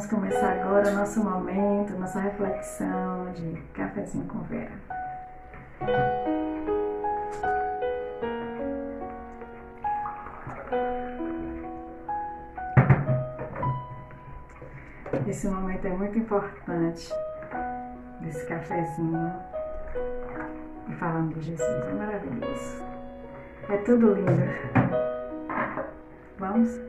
vamos começar agora o nosso momento, nossa reflexão de cafezinho com Vera. Esse momento é muito importante, desse cafezinho, e falando de Jesus, é maravilhoso. É tudo lindo. Vamos?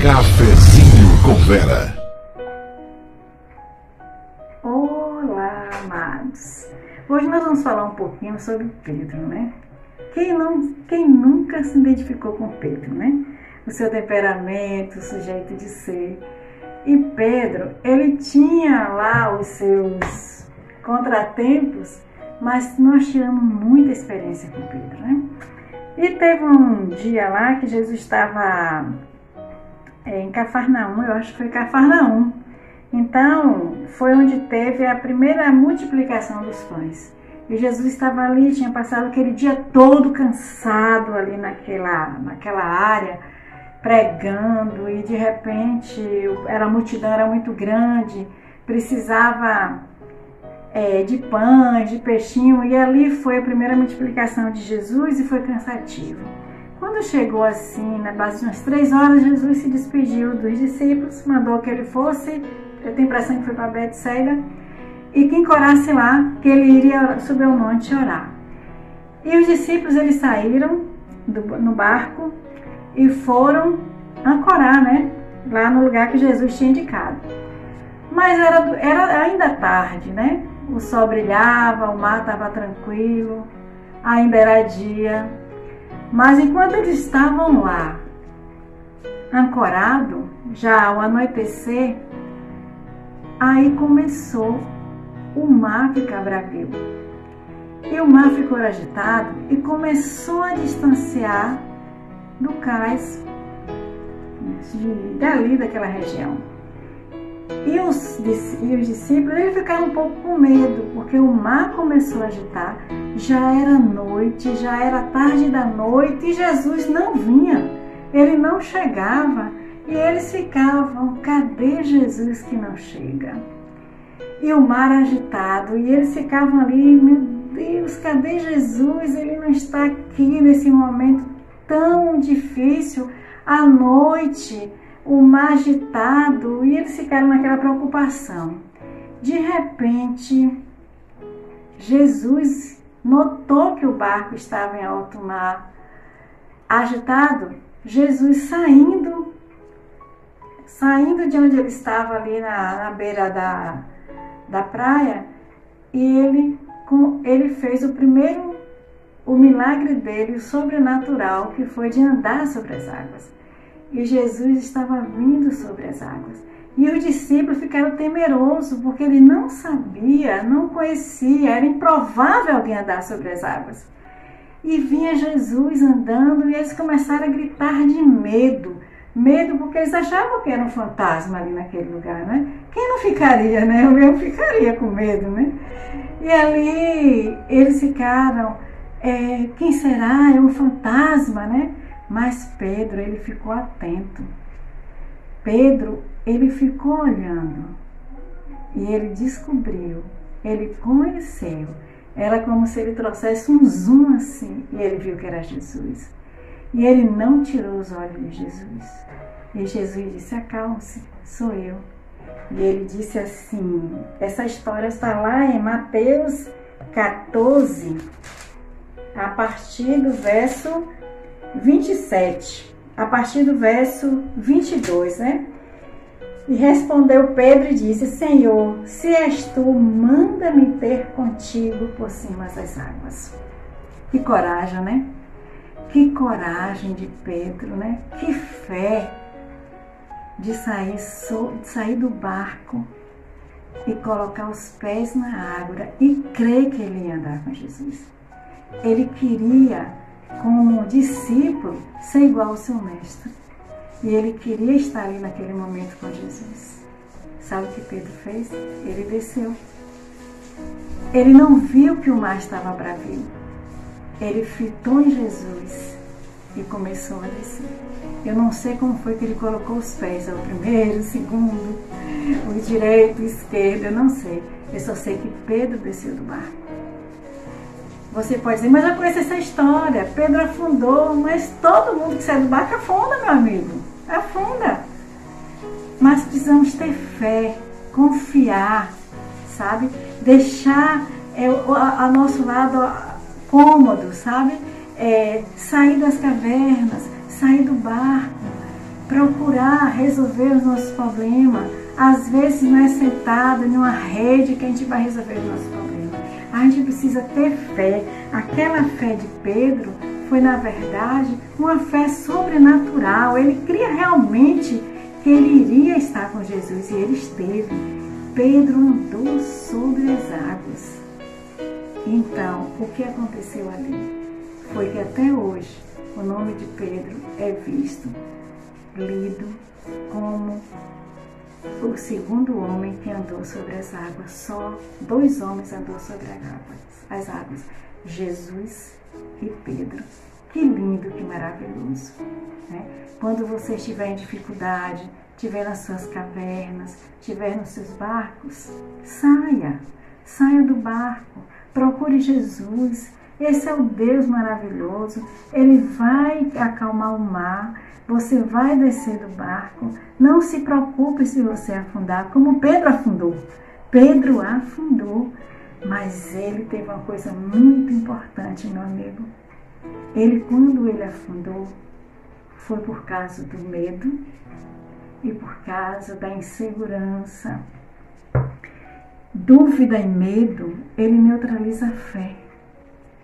Cafezinho com Vera. Olá, amados. Hoje nós vamos falar um pouquinho sobre Pedro, né? Quem nunca se identificou com Pedro, né? O seu temperamento, o seu jeito de ser. E Pedro, ele tinha lá os seus contratempos, mas nós tivemos muita experiência com Pedro, né? E teve um dia lá que Jesus estava em Cafarnaum, eu acho que foi Cafarnaum. Então, foi onde teve a primeira multiplicação dos pães. E Jesus estava ali, tinha passado aquele dia todo cansado ali naquela área, pregando, e de repente a multidão era muito grande, precisava de pães, de peixinho, e ali foi a primeira multiplicação de Jesus e foi cansativo. Quando chegou assim, na base de umas 3 horas, Jesus se despediu dos discípulos, mandou que ele fosse, eu tenho a impressão que foi para Betsaida, e quem orasse lá, que ele iria subir ao monte orar. E os discípulos, eles saíram no barco e foram ancorar, né, lá no lugar que Jesus tinha indicado. Mas era ainda tarde, né? O sol brilhava, o mar estava tranquilo, ainda era dia. Mas enquanto eles estavam lá, ancorados, já ao anoitecer, aí começou o mar ficar bravio. E o mar ficou agitado e começou a distanciar do cais dali daquela região. E os discípulos, eles ficaram um pouco com medo, porque o mar começou a agitar, já era noite, já era tarde da noite, e Jesus não vinha, ele não chegava, e eles ficavam, cadê Jesus que não chega? E o mar agitado, e eles ficavam ali, meu Deus, cadê Jesus? Ele não está aqui nesse momento tão difícil, à noite, o mar agitado, e eles ficaram naquela preocupação. De repente, Jesus notou que o barco estava em alto mar, agitado. Jesus saindo de onde ele estava ali na beira da praia, e ele fez o milagre dele, o sobrenatural, que foi de andar sobre as águas. E Jesus estava vindo sobre as águas. E os discípulos ficaram temerosos, porque ele não sabia, não conhecia, era improvável alguém andar sobre as águas. E vinha Jesus andando, e eles começaram a gritar de medo. Medo porque eles achavam que era um fantasma ali naquele lugar, né? Quem não ficaria, né? Eu ficaria com medo, né? E ali eles ficaram, quem será? É um fantasma, né? Mas Pedro, ele ficou atento. Pedro, ele ficou olhando. E ele descobriu, ele conheceu. Era como se ele trouxesse um zoom assim, e ele viu que era Jesus. E ele não tirou os olhos de Jesus. E Jesus disse, acalme-se, sou eu. E ele disse assim, essa história está lá em Mateus 14, a partir do verso 27, a partir do verso 22, né? E respondeu Pedro e disse, Senhor, se és tu, manda-me ter contigo por cima das águas. Que coragem, né? Que coragem de Pedro, né? Que fé de sair do barco e colocar os pés na água e crer que ele ia andar com Jesus. Ele queria, como discípulo, ser igual ao seu mestre. E ele queria estar ali naquele momento com Jesus. Sabe o que Pedro fez? Ele desceu. Ele não viu que o mar estava bravio. Ele fitou em Jesus e começou a descer. Eu não sei como foi que ele colocou os pés, o primeiro, o segundo, o direito, o esquerdo, eu não sei. Eu só sei que Pedro desceu do barco. Você pode dizer, mas eu conheço essa história, Pedro afundou, mas todo mundo que sai do barco afunda, meu amigo, afunda. Mas precisamos ter fé, confiar, sabe? Deixar a nosso lado cômodo, sabe? Sair das cavernas, sair do barco, procurar resolver os nossos problemas. Às vezes não é sentado em uma rede que a gente vai resolver os nossos problemas. A gente precisa ter fé. Aquela fé de Pedro foi, na verdade, uma fé sobrenatural. Ele cria realmente que ele iria estar com Jesus e ele esteve. Pedro andou sobre as águas. Então, o que aconteceu ali foi que até hoje o nome de Pedro é visto, lido como o segundo homem que andou sobre as águas. Só 2 homens andou sobre as águas, Jesus e Pedro. Que lindo, que maravilhoso, né? Quando você estiver em dificuldade, estiver nas suas cavernas, estiver nos seus barcos, saia do barco, procure Jesus. Esse é o Deus maravilhoso, Ele vai acalmar o mar, você vai descer do barco. Não se preocupe se você afundar, como Pedro afundou. Pedro afundou, mas ele teve uma coisa muito importante, meu amigo. Quando ele afundou, foi por causa do medo e por causa da insegurança. Dúvida e medo, ele neutraliza a fé.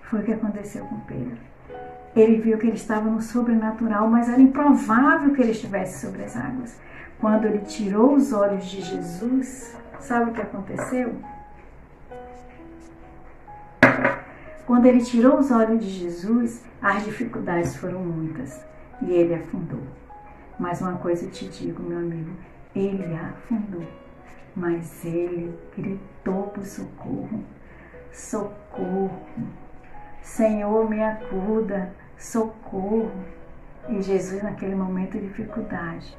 Foi o que aconteceu com Pedro. Ele viu que ele estava no sobrenatural, mas era improvável que ele estivesse sobre as águas. Quando ele tirou os olhos de Jesus, sabe o que aconteceu? Quando ele tirou os olhos de Jesus, as dificuldades foram muitas e ele afundou. Mas uma coisa eu te digo, meu amigo, ele afundou, mas ele gritou por socorro. Socorro! Senhor, me acuda, socorro. E Jesus, naquele momento de dificuldade,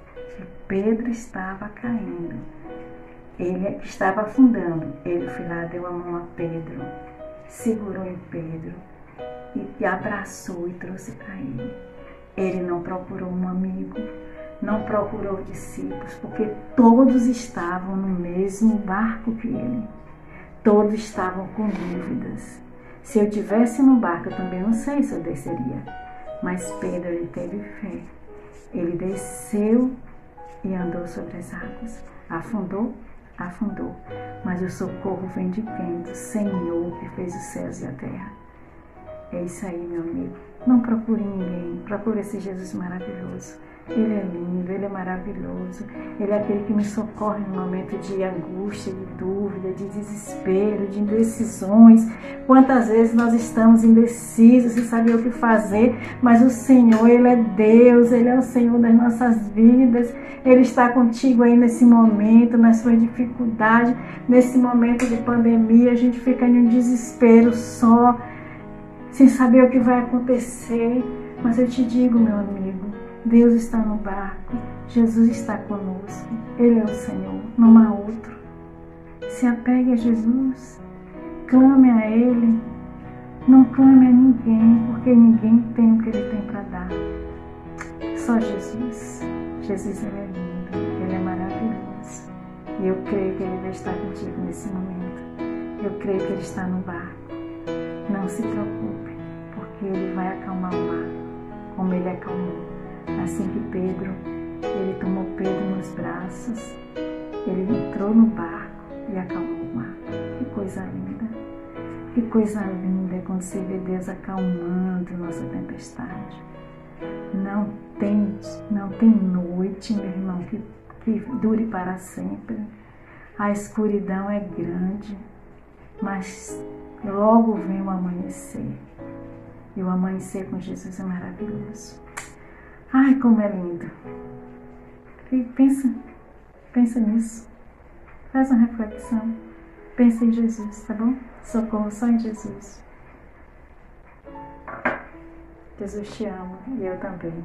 Pedro estava caindo, ele estava afundando. Ele foi lá, deu a mão a Pedro, segurou em Pedro e abraçou e trouxe para ele. Ele não procurou um amigo, não procurou discípulos, porque todos estavam no mesmo barco que ele. Todos estavam com dúvidas. Se eu tivesse no barco, eu também não sei se eu desceria. Mas Pedro, ele teve fé. Ele desceu e andou sobre as águas. Afundou? Afundou. Mas o socorro vem de quem? Do Senhor que fez os céus e a terra. É isso aí, meu amigo. Não procure ninguém. Procure esse Jesus maravilhoso. Ele é lindo, Ele é maravilhoso. Ele é aquele que nos socorre no momento de angústia, de dúvida, de desespero, de indecisões. Quantas vezes nós estamos indecisos, sem saber o que fazer, mas o Senhor, Ele é Deus, Ele é o Senhor das nossas vidas. Ele está contigo aí nesse momento, na sua dificuldade, nesse momento de pandemia. A gente fica em um desespero só, sem saber o que vai acontecer. Mas eu te digo, meu amigo, Deus está no barco, Jesus está conosco, Ele é o Senhor, não há outro. Se apegue a Jesus, clame a Ele, não clame a ninguém, porque ninguém tem o que Ele tem para dar. Só Jesus. Jesus, Ele é lindo, Ele é maravilhoso. E eu creio que Ele vai estar contigo nesse momento. Eu creio que Ele está no barco. Não se preocupe, porque Ele vai acalmar o mar, como Ele acalmou. Assim que Pedro, ele tomou Pedro nos braços, ele entrou no barco e acalmou o mar. Que coisa linda! Que coisa linda é quando você vê Deus acalmando nossa tempestade. Não tem noite, meu irmão, que dure para sempre. A escuridão é grande, mas logo vem o amanhecer. E o amanhecer com Jesus é maravilhoso. Ai, como é lindo. E pensa nisso. Faz uma reflexão. Pensa em Jesus, tá bom? Socorro só em Jesus. Jesus te ama e eu também.